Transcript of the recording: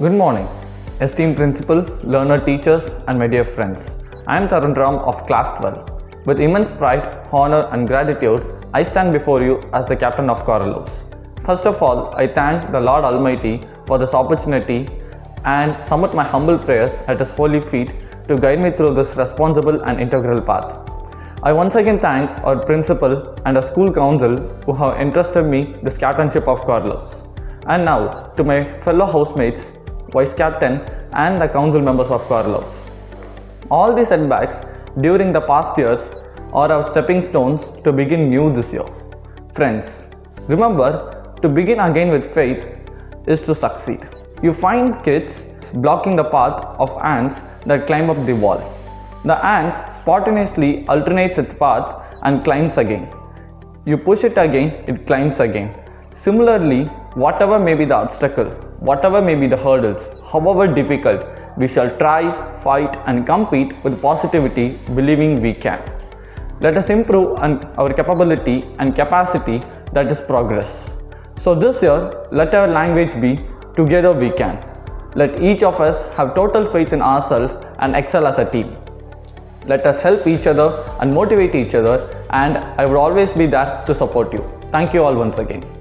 Good morning, esteemed principal, learner teachers and my dear friends. I am Tharun Ram of class 12. With immense pride, honor and gratitude, I stand before you as the captain of Corallos. First of all, I thank the Lord Almighty for this opportunity and submit my humble prayers at His holy feet to guide me through this responsible and integral path. I once again thank our principal and our school council who have entrusted me this captainship of Corallos. And now to my fellow housemates, vice captain and the council members of Corallos. All these setbacks during the past years are our stepping stones to begin new this year. Friends, remember, to begin again with faith is to succeed. You find kids blocking the path of ants that climb up the wall. The ants spontaneously alternates its path and climbs again. You push it again, it climbs again. Similarly, whatever may be the obstacle, whatever may be the hurdles, however difficult, we shall try, fight and compete with positivity, believing we can. Let us improve our capability and capacity, that is progress. So this year, let our language be together we can. Let each of us have total faith in ourselves and excel as a team. Let us help each other and motivate each other, and I will always be there to support you. Thank you all once again.